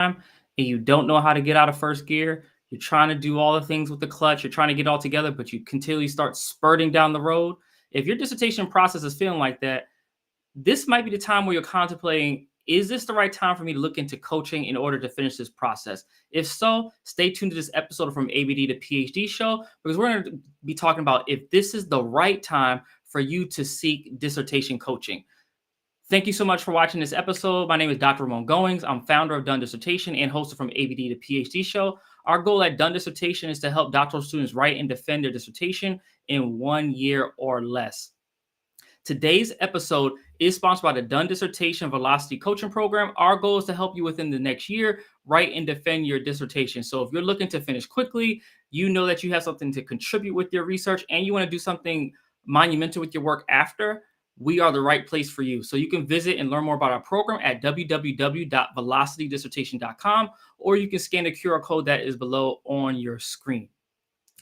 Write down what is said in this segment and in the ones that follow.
and you don't know how to get out of first gear, you're trying to do all the things with the clutch, you're trying to get it all together, but you continually start spurting down the road. If your dissertation process is feeling like that, this might be the time where you're contemplating, is this the right time for me to look into coaching in order to finish this process? If so, stay tuned to this episode of From ABD to PhD show, because we're going to be talking about if this is the right time for you to seek dissertation coaching. Thank you so much for watching this episode. My name is Dr. Ramon Goings. I'm founder of Done Dissertation and host of From ABD to PhD show. Our goal at Done Dissertation is to help doctoral students write and defend their dissertation in 1 year or less. Today's episode is sponsored by the Done Dissertation Velocity Coaching Program. Our goal is to help you within the next year write and defend your dissertation. So if you're looking to finish quickly, you know that you have something to contribute with your research, and you want to do something monumental with your work after, we are the right place for you. So you can visit and learn more about our program at www.velocitydissertation.com, or you can scan the QR code that is below on your screen.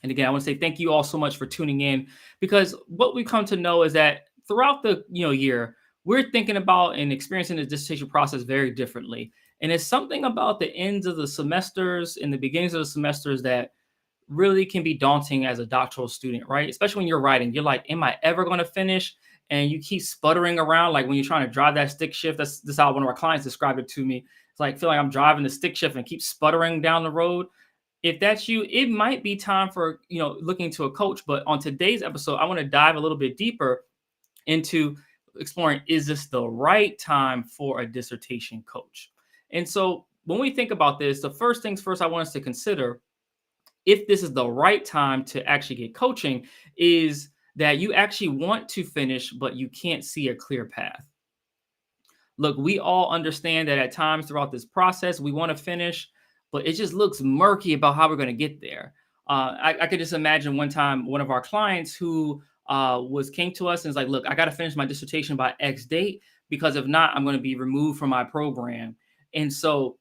And again, I want to say thank you all so much for tuning in, because what we come to know is that throughout the year, we're thinking about and experiencing the dissertation process very differently. And it's something about the ends of the semesters and the beginnings of the semesters that really can be daunting as a doctoral student, right? Especially when you're writing, you're like, am I ever going to finish? And you keep sputtering around, like when you're trying to drive that stick shift. That's how one of our clients described it to me. It's like, feel like I'm driving the stick shift and keep sputtering down the road. If that's you, it might be time for looking to a coach. But on today's episode, I want to dive a little bit deeper into exploring, is this the right time for a dissertation coach? And so when we think about this, the first things first I want us to consider, if this is the right time to actually get coaching, is that you actually want to finish, but you can't see a clear path. Look, we all understand that at times throughout this process, we want to finish, but it just looks murky about how we're going to get there. I could just imagine one time one of our clients who came to us and was like, look, I got to finish my dissertation by X date, because if not, I'm going to be removed from my program. And so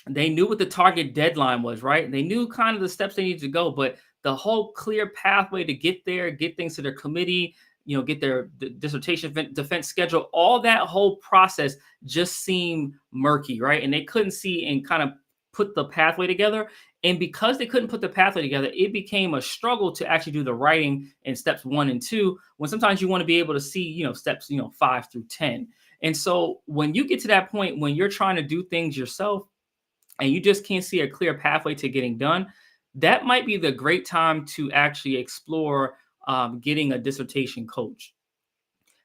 they knew what the target deadline was, right? They knew kind of the steps they needed to go, but the whole clear pathway to get there, get things to their committee, get their dissertation defense schedule, all that whole process just seemed murky, right? And they couldn't see and kind of put the pathway together. And because they couldn't put the pathway together, it became a struggle to actually do the writing in steps 1 and 2, when sometimes you want to be able to see, steps, 5 through 10. And so when you get to that point, when you're trying to do things yourself and you just can't see a clear pathway to getting done, that might be the great time to actually explore getting a dissertation coach.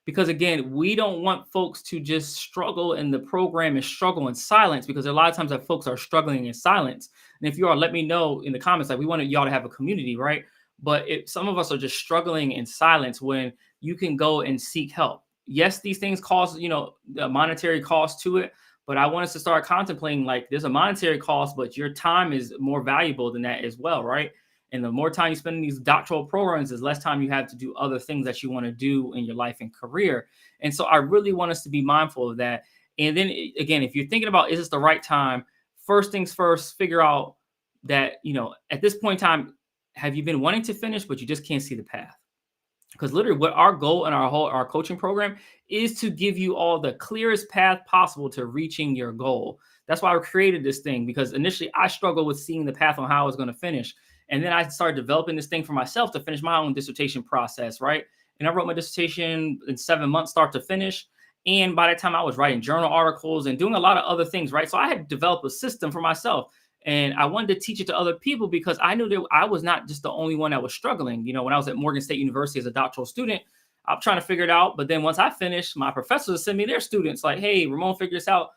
Because again, we don't want folks to just struggle in the program and struggle in silence, because a lot of times that folks are struggling in silence. And if you are, let me know in the comments. Like, we want y'all to have a community, right? But if some of us are just struggling in silence, when you can go and seek help. Yes, these things cost, a monetary cost to it. But I want us to start contemplating, like, there's a monetary cost, but your time is more valuable than that as well, right? And the more time you spend in these doctoral programs, there's less time you have to do other things that you want to do in your life and career. And so I really want us to be mindful of that. And then again, if you're thinking about, is this the right time? First things first, figure out that, at this point in time, have you been wanting to finish, but you just can't see the path? Because literally what our goal in our coaching program is to give you all the clearest path possible to reaching your goal. That's why I created this thing, because initially I struggled with seeing the path on how I was going to finish. And then I started developing this thing for myself to finish my own dissertation process, right? And I wrote my dissertation in 7 months, start to finish. And by that time I was writing journal articles and doing a lot of other things, right? So I had developed a system for myself. And I wanted to teach it to other people, because I knew that I was not just the only one that was struggling. When I was at Morgan State University as a doctoral student, I'm trying to figure it out. But then once I finished, my professors sent me their students like, hey, Ramon figured this out.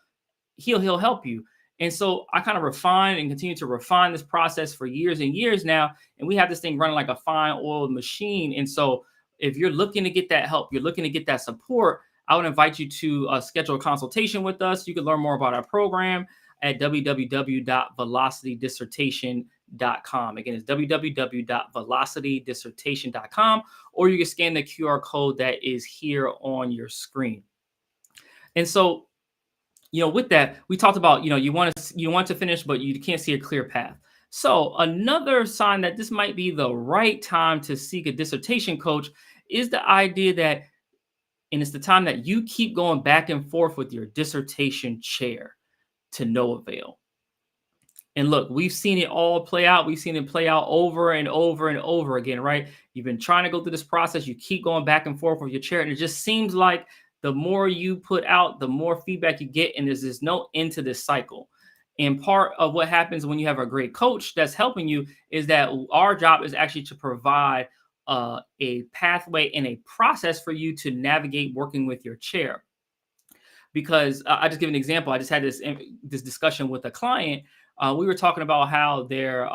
He'll help you. And so I kind of refined and continue to refine this process for years and years now. And we have this thing running like a fine oiled machine. And so if you're looking to get that help, you're looking to get that support, I would invite you to schedule a consultation with us. You can learn more about our program at www.velocitydissertation.com. Again, it's www.velocitydissertation.com, or you can scan the QR code that is here on your screen. And so, with that, we talked about, you want to finish, but you can't see a clear path. So another sign that this might be the right time to seek a dissertation coach is the idea that, and it's the time that you keep going back and forth with your dissertation chair to no avail. And look, we've seen it all play out. We've seen it play out over and over and over again, right? You've been trying to go through this process. You keep going back and forth with your chair. And it just seems like the more you put out, the more feedback you get. And there's no end to this cycle. And part of what happens when you have a great coach that's helping you is that our job is actually to provide a pathway and a process for you to navigate working with your chair. Because I just give an example. I just had this discussion with a client. We were talking about how their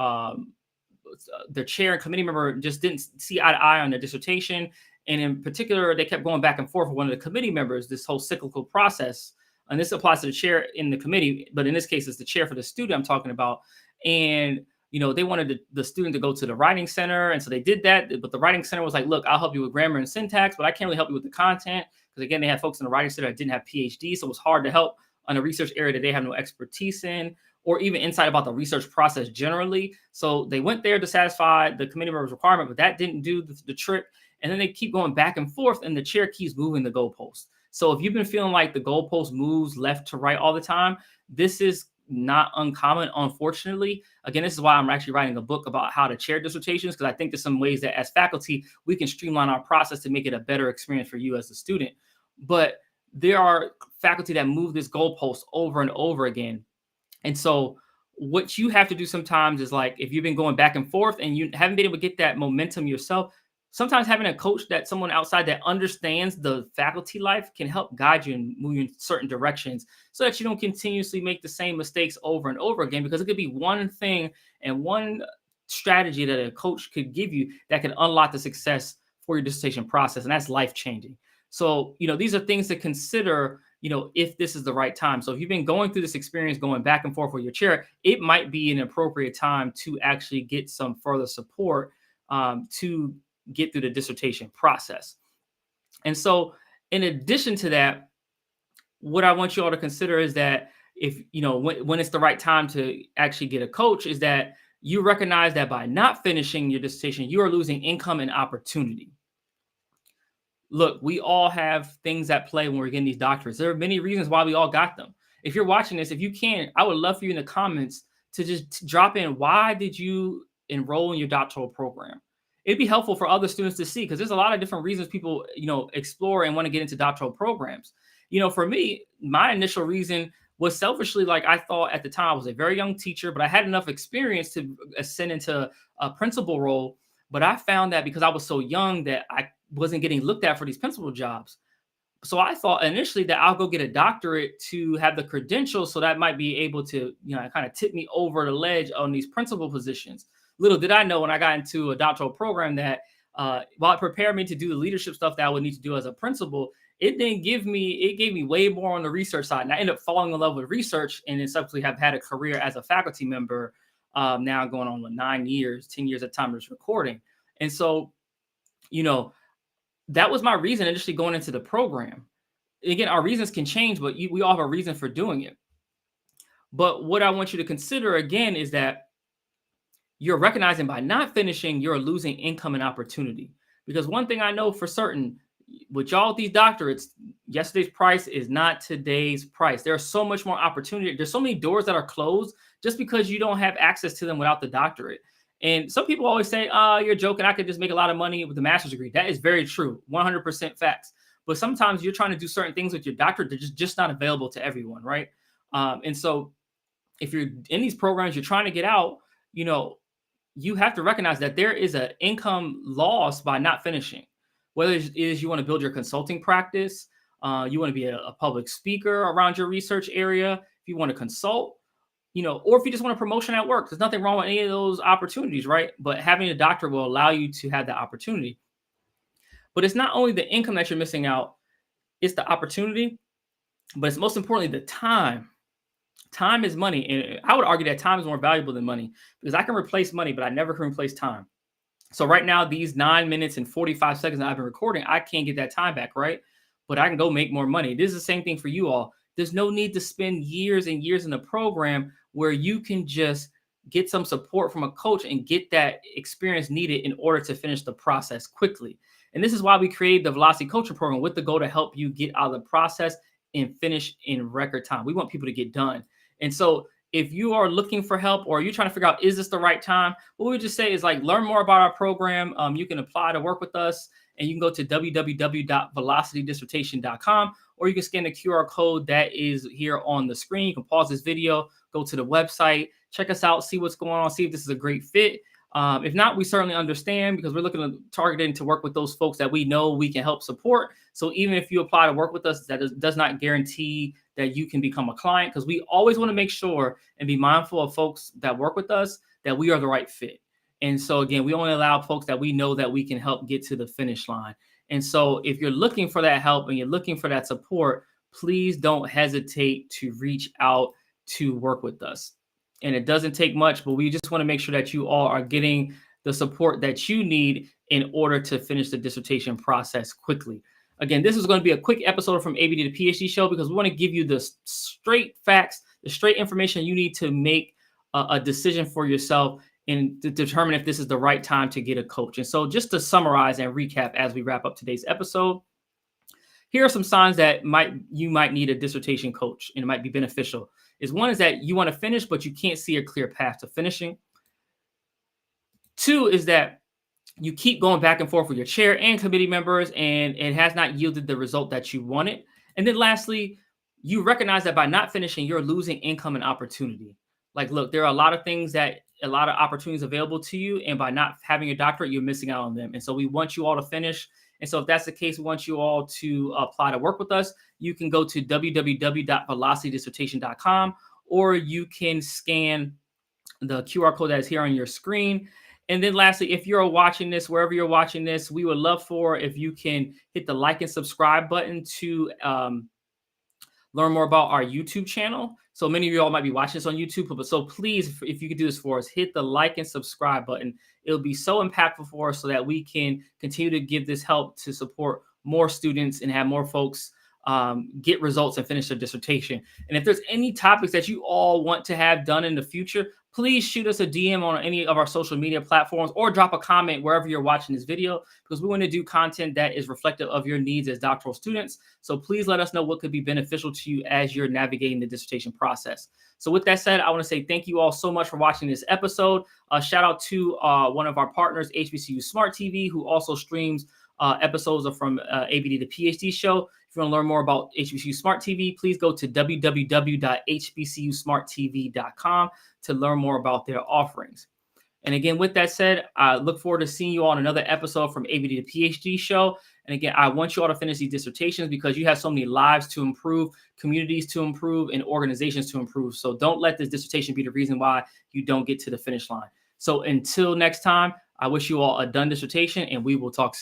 chair and committee member just didn't see eye to eye on their dissertation, and in particular, they kept going back and forth with one of the committee members. This whole cyclical process, and this applies to the chair in the committee, but in this case, it's the chair for the student I'm talking about. And they wanted the student to go to the writing center, and so they did that. But the writing center was like, "Look, I'll help you with grammar and syntax, but I can't really help you with the content." Because again, they had folks in the writing center that didn't have PhD, so it was hard to help on a research area that they have no expertise in, or even insight about the research process generally. So they went there to satisfy the committee member's requirement, but that didn't do the trick. And then they keep going back and forth, and the chair keeps moving the goalpost. So if you've been feeling like the goalpost moves left to right all the time, this is not uncommon, unfortunately. Again, this is why I'm actually writing a book about how to chair dissertations, because I think there's some ways that as faculty, we can streamline our process to make it a better experience for you as a student. But there are faculty that move this goalpost over and over again. And so what you have to do sometimes is, like, if you've been going back and forth and you haven't been able to get that momentum yourself, sometimes having a coach, that someone outside that understands the faculty life, can help guide you and move you in certain directions so that you don't continuously make the same mistakes over and over again, because it could be one thing and one strategy that a coach could give you that can unlock the success for your dissertation process. And that's life changing. So, these are things to consider, if this is the right time. So if you've been going through this experience, going back and forth with your chair, it might be an appropriate time to actually get some further support to get through the dissertation process. And so in addition to that, what I want you all to consider is that if, when it's the right time to actually get a coach, is that you recognize that by not finishing your dissertation, you are losing income and opportunity. Look, we all have things at play when we're getting these doctorates. There are many reasons why we all got them. If you're watching this, if you can, I would love for you in the comments to just drop in, why did you enroll in your doctoral program? It'd be helpful for other students to see, because there's a lot of different reasons people, explore and want to get into doctoral programs. For me, my initial reason was selfishly, like, I thought at the time I was a very young teacher, but I had enough experience to ascend into a principal role. But I found that because I was so young that I wasn't getting looked at for these principal jobs. So I thought initially that I'll go get a doctorate to have the credentials, so that might be able to, kind of tip me over the ledge on these principal positions. Little did I know when I got into a doctoral program that while it prepared me to do the leadership stuff that I would need to do as a principal, it gave me way more on the research side. And I ended up falling in love with research, and then subsequently have had a career as a faculty member now going on with 9 years, 10 years at the time of this recording. And so, that was my reason initially going into the program. Again, our reasons can change, but we all have a reason for doing it. But what I want you to consider again is that you're recognizing by not finishing, you're losing income and opportunity. Because one thing I know for certain, with y'all these doctorates, yesterday's price is not today's price. There's so much more opportunity. There's so many doors that are closed just because you don't have access to them without the doctorate. And some people always say, you're joking, I could just make a lot of money with a master's degree. That is very true, 100% facts. But sometimes you're trying to do certain things with your doctorate that just not available to everyone, right? And so if you're in these programs, you're trying to get out, you have to recognize that there is an income loss by not finishing. Whether it is you want to build your consulting practice, you want to be a public speaker around your research area, if you want to consult, or if you just want a promotion at work. There's nothing wrong with any of those opportunities, right? But having a doctorate will allow you to have that opportunity. But it's not only the income that you're missing out, it's the opportunity, but it's most importantly the time. Time is money. And I would argue that time is more valuable than money, because I can replace money, but I never can replace time. So right now, these 9 minutes and 45 seconds that I've been recording, I can't get that time back, right? But I can go make more money. This is the same thing for you all. There's no need to spend years and years in the program where you can just get some support from a coach and get that experience needed in order to finish the process quickly. And this is why we created the Velocity Coaching Program, with the goal to help you get out of the process and finish in record time. We want people to get done. And so if you are looking for help or you're trying to figure out, is this the right time? What we would just say is like, learn more about our program. You can apply to work with us, and you can go to www.velocitydissertation.com, or you can scan the QR code that is here on the screen. You can pause this video, go to the website, check us out, see what's going on, see if this is a great fit. If not, we certainly understand, because we're looking to targeting to work with those folks that we know we can help support. So even if you apply to work with us, that does not guarantee that you can become a client, because we always want to make sure and be mindful of folks that work with us that we are the right fit. And so again, we only allow folks that we know that we can help get to the finish line. And so if you're looking for that help and you're looking for that support, please don't hesitate to reach out to work with us. And it doesn't take much, but we just want to make sure that you all are getting the support that you need in order to finish the dissertation process quickly. Again, this is going to be a quick episode from ABD to PhD show, because we want to give you the straight facts, the straight information you need to make a decision for yourself and to determine if this is the right time to get a coach. And so just to summarize and recap as we wrap up today's episode, here are some signs that you might need a dissertation coach, and it might be beneficial. One is that you want to finish, but you can't see a clear path to finishing. 2 is that you keep going back and forth with your chair and committee members, and it has not yielded the result that you wanted. And then lastly, you recognize that by not finishing, you're losing income and opportunity. Like, look, there are a lot of opportunities available to you, and by not having a doctorate, you're missing out on them. And so we want you all to finish. And so if that's the case, we want you all to apply to work with us. You can go to www.velocitydissertation.com, or you can scan the QR code that is here on your screen. And then lastly, if you're watching this, wherever you're watching this, we would love for if you can hit the like and subscribe button to learn more about our YouTube channel. So many of you all might be watching this on YouTube, but so please, if you could do this for us, hit the like and subscribe button. It'll be so impactful for us so that we can continue to give this help to support more students and have more folks get results and finish their dissertation. And if there's any topics that you all want to have done in the future, please shoot us a DM on any of our social media platforms, or drop a comment wherever you're watching this video, because we want to do content that is reflective of your needs as doctoral students. So please let us know what could be beneficial to you as you're navigating the dissertation process. So with that said, I want to say thank you all so much for watching this episode. Shout out to one of our partners, HBCU Smart TV, who also streams episodes of From ABD to PhD show. If you want to learn more about HBCU Smart TV, please go to www.hbcusmarttv.com to learn more about their offerings. And again, with that said, I look forward to seeing you on another episode From ABD to PhD show. And again, I want you all to finish these dissertations, because you have so many lives to improve, communities to improve, and organizations to improve. So don't let this dissertation be the reason why you don't get to the finish line. So until next time, I wish you all a done dissertation, and we will talk soon.